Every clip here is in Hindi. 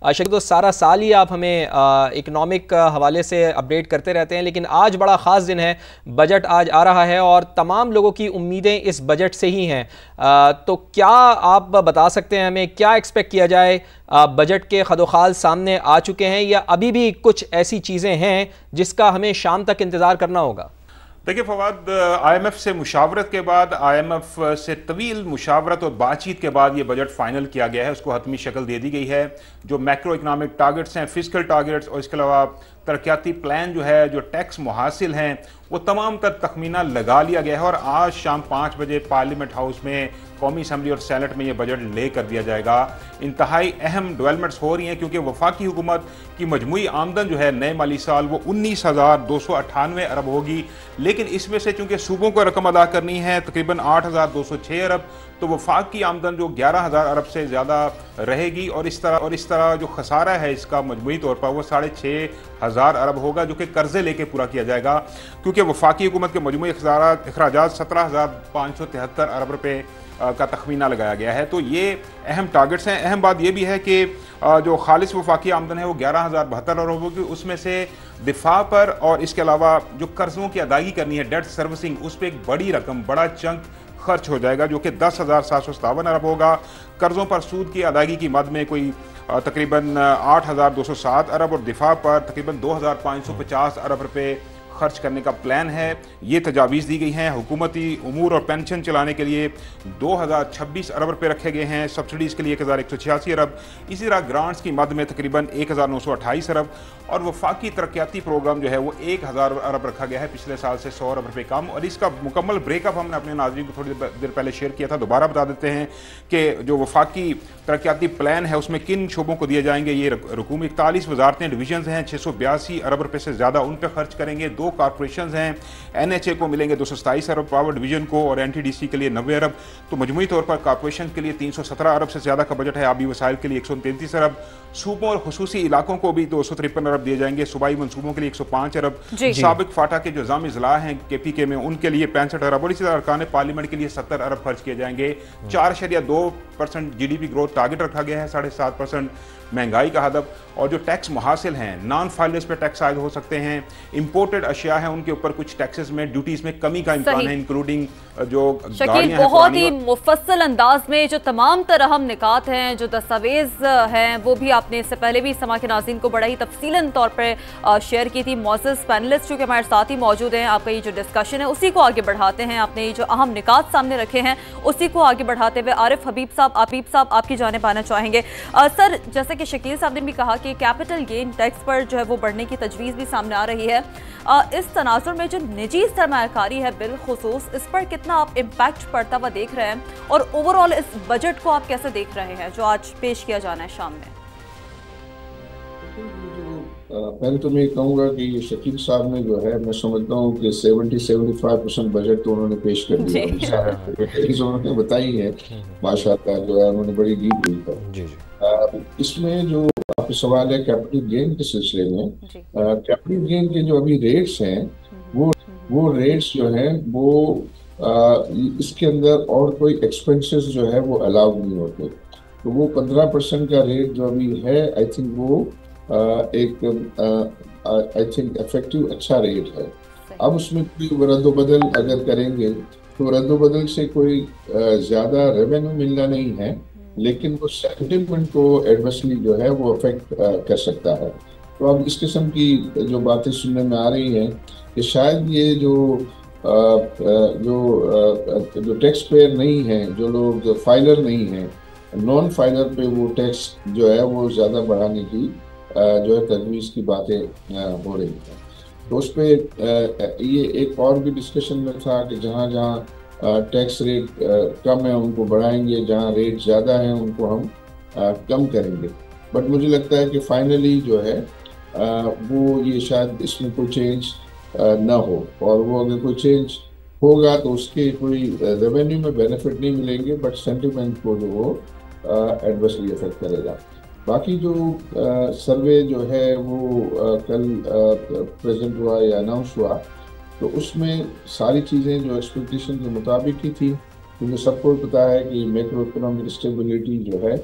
शकील, तो सारा साल ही आप हमें इकनॉमिक हवाले से अपडेट करते रहते हैं, लेकिन आज बड़ा ख़ास दिन है, बजट आज आ रहा है और तमाम लोगों की उम्मीदें इस बजट से ही हैं। तो क्या आप बता सकते हैं हमें क्या एक्सपेक्ट किया जाए? बजट के खदोखाल सामने आ चुके हैं या अभी भी कुछ ऐसी चीज़ें हैं जिसका हमें शाम तक इंतज़ार करना होगा? देखिए फवाद, IMF से मुशावरत के बाद, IMF से तवील मुशावरत और बातचीत के बाद ये बजट फाइनल किया गया है, उसको हतमी शक्ल दे दी गई है। जो मैक्रो इकनॉमिक टारगेट्स हैं, फिजिकल टारगेट्स और इसके अलावा तरक्याती प्लान जो है, जो टैक्स मुहासिल हैं, वो तमाम तर तखमीना लगा लिया गया है और आज शाम 5 बजे पार्लियामेंट हाउस में, कौमी असम्बली और सेनेट में ये बजट ले कर दिया जाएगा। इंतहाई अहम डेवलपमेंट्स हो रही हैं क्योंकि वफाकी हुकूमत की मजमूई आमदन जो है नए माली साल वो 19,298 अरब होगी, लेकिन इसमें से चूंकि सूबों को रकम अदा करनी है तकरीबन 8,206 अरब, तो वफाक की आमदन जो 11,000 अरब से ज़्यादा रहेगी और इस तरह जो खसारा है इसका मजमूई तौर पर वो 6,500 अरब होगा, जो कि कर्जे लेके पूरा किया जाएगा क्योंकि वफाकी हुकूमत के मजमूई अखराजात 17,573 अरब रुपये का तखमीना लगाया गया है। तो ये अहम टारगेट्स हैं। अहम बात यह भी है कि जो खालिस वफाकी आमदन है वो 11,072 अरब होगी, उसमें से दिफा पर और इसके अलावा जो कर्जों की अदायगी करनी है, डेट सर्विसिंग, उस पर एक बड़ी रकम, बड़ा चंक खर्च हो जाएगा जो कि 10,757 अरब होगा। कर्जों पर सूद की अदायगी की मद में कोई तकरीबन 8,207 अरब और दिफा पर तकरीबन 2,550 अरब रुपये खर्च करने का प्लान है। ये तजावीज़ दी गई हैं। हुकूमती उमूर और पेंशन चलाने के लिए 2,026 अरब रुपये रखे गए हैं, सब्सिडीज़ के लिए 1,186 अरब, इसी तरह ग्रांट्स की मद में तकरीबन 1,928 अरब और वफाकी तरक्याती प्रोग्राम जो है वो 1,000 अरब रखा गया है, पिछले साल से 100 अरब रुपये कम। और इसका मुकम्मल ब्रेकअप हमने अपने नाज़रीन को थोड़ी देर पहले शेयर किया था, दोबारा बता देते हैं कि जो वफाकी तरक्याती प्लान है उसमें किन शोबों को दिए जाएंगे। ये रकूम 41 वजारतें, डिवीजन हैं, 682 अरब रुपये से ज़्यादा उन पर खर्च करेंगे। 2 कॉर्पोरेशन हैं, NHA को मिलेंगे 227 अरब, पावर डिवीजन को और NTDC के लिए 90 अरब। तो मजमूई तौर पर कॉर्पोरेशन के लिए 317 अरब से ज़्यादा का बजट है, आबी वसाइल के लिए 133 अरब, सूबों और खुसूसी इलाकों को भी 253 अरब दिए जाएंगे, सूबाई मनसूबों के लिए 105 अरब, साबिक फाटा के जो जामी ज़िला हैं KPK में उनके लिए 65 अरब और इसी तरह अरकान पार्लियामेंट के लिए 70 अरब खर्च किए जाएंगे। 4.2% GDP ग्रोथ टारगेट रखा गया है, 7.5% महंगाई का हदफ। और जो टैक्स मुहासिल हैं, नॉन फाइलेंस पे टैक्स आयद हो सकते हैं, इंपोर्टेड अशिया हैं उनके ऊपर कुछ टैक्सेस में, ड्यूटीज में कमी का इम्कान है, इंक्लूडिंग जो शकील बहुत ही मुफस्सल अंदाज में जो तमाम तरह हम निकात हैं, जो दस्तावेज हैं, वो भी आपने इससे पहले भी समा के नाज़रीन को बड़ा ही तफसीलन तौर पर शेयर की थी। मौजूद पैनलिस्ट जो कि हमारे साथ ही मौजूद हैं, आपका ये जो डिस्कशन है उसी को आगे बढ़ाते हैं। आपने ये जो अहम निकात सामने रखे हैं उसी को आगे बढ़ाते हुए आरिफ हबीब साहब आपकी जानिब आना चाहेंगे। सर, जैसे कि शकील साहब ने भी कहा कि कैपिटल गेन टैक्स पर जो है वो बढ़ने की तजवीज़ भी सामने आ रही है। इस तनाजुर में जो निजी सरमायाकारी है बिलखुसूस, इस पर कितना आप इम्पैक्ट पड़ता हुआ देख रहे हैं और ओवरऑल इस बजट को आप कैसे देख रहे हैं जो आज पेश किया जाना है शाम में? पहले तो मैं कहूँगा कि शकील साहब ने जो है, मैं समझता हूँ कि 70-75% बजट तो उन्होंने पेश कर दिया। उन्होंने बताई है माशाल्लाह, जो है उन्होंने बड़ी डीप हुई है। इसमें जो आपका सवाल है कैपिटल गेन के सिलसिले में, कैपिटल गेन के जो अभी रेट्स हैं वो रेट्स जो हैं वो इसके अंदर और कोई एक्सपेंसेस जो है वो अलाउड नहीं होते। तो वो 15% का रेट जो अभी है, आई थिंक वो एक इफेक्टिव अच्छा रेट है। अब उसमें कोई रद्दोबदल अगर करेंगे तो रद्दोबदल से कोई ज़्यादा रेवेन्यू मिलना नहीं है, लेकिन वो सेंटिमेंट को एडवर्सली जो है वो अफेक्ट कर सकता है। तो अब इस किस्म की जो बातें सुनने में आ रही हैं कि शायद ये जो टैक्स पेयर नहीं हैं, जो लोग फाइलर नहीं हैं, नॉन फाइलर पे वो टैक्स जो है वो ज़्यादा बढ़ाने की जो है तजवीज़ की बातें हो रही हैं। तो उस पर ये एक और भी डिस्कशन में था कि जहाँ जहाँ टैक्स रेट कम है उनको बढ़ाएंगे, जहाँ रेट ज़्यादा है उनको हम कम करेंगे। बट मुझे लगता है कि फाइनली जो है वो ये शायद इसमें कोई चेंज ना हो, और वो अगर कोई चेंज होगा तो उसके कोई रेवेन्यू में बेनिफिट नहीं मिलेंगे, बट सेंटिमेंट को जो वो एडवर्सली अफेक्ट करेगा। बाकी जो सर्वे जो है वो कल प्रेजेंट हुआ या अनाउंस हुआ, तो उसमें सारी चीज़ें जो एक्सपेक्टेशन के मुताबिक ही थी, क्योंकि सबको पता है कि मैक्रो इकोनॉमिक स्टेबिलिटी जो है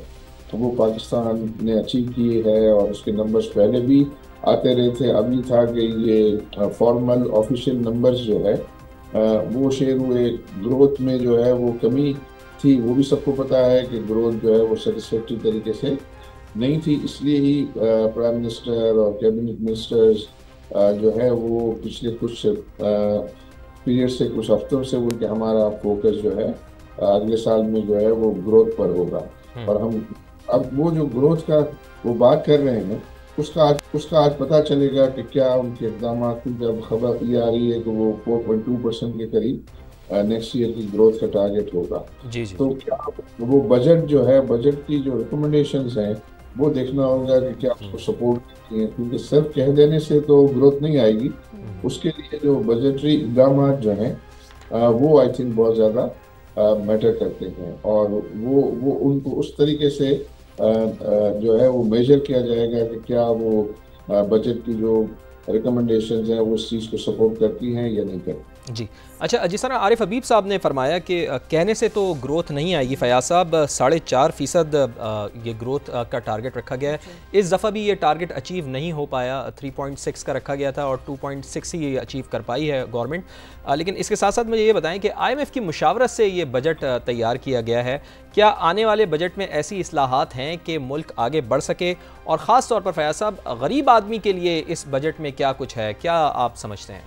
वो पाकिस्तान ने अचीव किए है, और उसके नंबर्स पहले भी आते रहे थे। अभी था कि ये फॉर्मल ऑफिशियल नंबर्स जो है वो शेयर हुए। ग्रोथ में जो है वो कमी थी, वो भी सबको पता है कि ग्रोथ जो है वो सेटिस्फैक्टरी तरीके से नहीं थी। इसलिए ही प्राइम मिनिस्टर और कैबिनेट मिनिस्टर्स जो है वो पिछले कुछ पीरियड से, कुछ हफ्तों से बोल के हमारा फोकस जो है अगले साल में जो है वो ग्रोथ पर होगा। और हम अब वो जो ग्रोथ का वो बात कर रहे हैं उसका आज पता चलेगा कि क्या उनके इक़दाम की जब खबर ये आ रही है कि वो 4.2% के करीब नेक्स्ट ईयर की ग्रोथ का टारगेट होगा। जी जी। तो क्या वो बजट जो है, बजट की जो रिकमेंडेशंस हैं वो देखना होगा कि क्या उसको सपोर्ट करती हैं, क्योंकि सिर्फ कह देने से तो ग्रोथ नहीं आएगी। उसके लिए जो बजटरी इक़दाम जो हैं वो आई थिंक बहुत ज़्यादा मैटर करते हैं, और वो उनको उस तरीके से जो है वो मेजर किया जाएगा कि क्या वो बजट की जो रिकमेंडेशंस हैं वो उस चीज़ को सपोर्ट करती हैं या नहीं करती। जी अच्छा, जिस तरह आरिफ हबीब साहब ने फरमाया कि कहने से तो ग्रोथ नहीं आएगी, फयाज साहब 4.5% ये ग्रोथ का टारगेट रखा गया है। इस दफ़ा भी ये टारगेट अचीव नहीं हो पाया, 3.6 का रखा गया था और 2.6 ही अचीव कर पाई है गवर्नमेंट। लेकिन इसके साथ साथ मुझे ये बताएं कि IMF की मुशावरत से ये बजट तैयार किया गया है। क्या आने वाले बजट में ऐसी इस्लाहात हैं कि मुल्क आगे बढ़ सके, और ख़ास तौर पर फयाज साहब गरीब आदमी के लिए इस बजट में क्या कुछ है, क्या आप समझते हैं?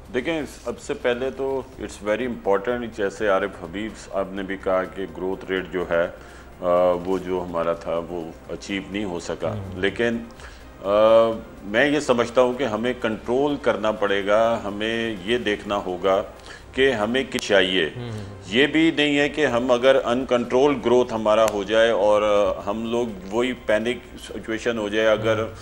देखें, सबसे पहले तो इट्स वेरी इम्पॉर्टेंट, जैसे आरिफ हबीब साहब ने भी कहा कि ग्रोथ रेट जो है वो जो हमारा था वो अचीव नहीं हो सका। लेकिन मैं ये समझता हूँ कि हमें कंट्रोल करना पड़ेगा, हमें ये देखना होगा कि हमें क्या चाहिए। ये भी नहीं है कि हम अगर अनकंट्रोल ग्रोथ हमारा हो जाए और हम लोग वही पैनिक सिचुएशन हो जाए अगर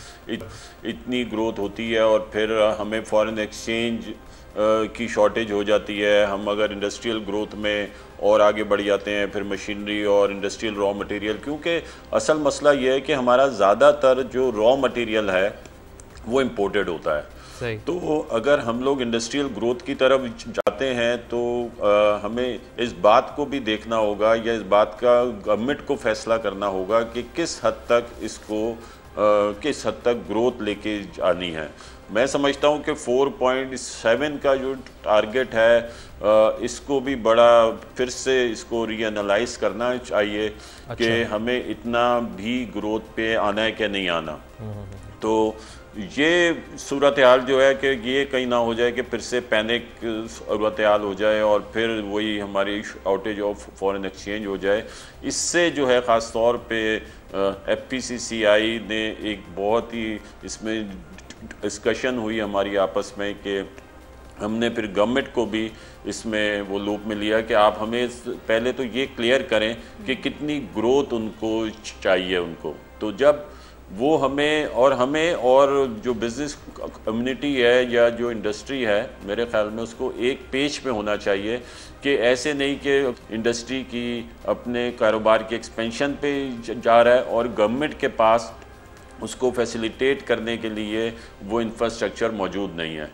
इतनी ग्रोथ होती है और फिर हमें फॉरेन एक्सचेंज की शॉर्टेज हो जाती है। हम अगर इंडस्ट्रियल ग्रोथ में और आगे बढ़ जाते हैं, फिर मशीनरी और इंडस्ट्रियल रॉ मटेरियल, क्योंकि असल मसला ये है कि हमारा ज़्यादातर जो रॉ मटेरियल है वो इम्पोर्टेड होता है। तो अगर हम लोग इंडस्ट्रियल ग्रोथ की तरफ जाते हैं तो हमें इस बात को भी देखना होगा, या इस बात का गवर्नमेंट को फैसला करना होगा कि किस हद तक ग्रोथ लेके जानी है। मैं समझता हूँ कि 4.7 का जो टारगेट है इसको भी बड़ा फिर से इसको रीएनालाइज करना चाहिए। कि हमें इतना भी ग्रोथ पे आना है कि नहीं आना। तो ये सूरत हाल जो है कि ये कहीं ना हो जाए कि फिर से पैनिक सूरत हाल हो जाए और फिर वही हमारी आउटेज ऑफ फॉरेन एक्सचेंज हो जाए। इससे जो है ख़ास तौर पे FPCCI ने एक बहुत ही इसमें डिस्कशन हुई हमारी आपस में कि हमने फिर गवर्नमेंट को भी इसमें वो लूप में लिया कि आप हमें पहले तो ये क्लियर करें कि कितनी ग्रोथ उनको चाहिए उनको। तो जब वो हमें और जो बिज़नेस कम्युनिटी है या जो इंडस्ट्री है, मेरे ख्याल में उसको एक पेज पे होना चाहिए कि ऐसे नहीं कि इंडस्ट्री की अपने कारोबार की एक्सपेंशन पे जा रहा है और गवर्नमेंट के पास उसको फैसिलिटेट करने के लिए वो इंफ्रास्ट्रक्चर मौजूद नहीं है।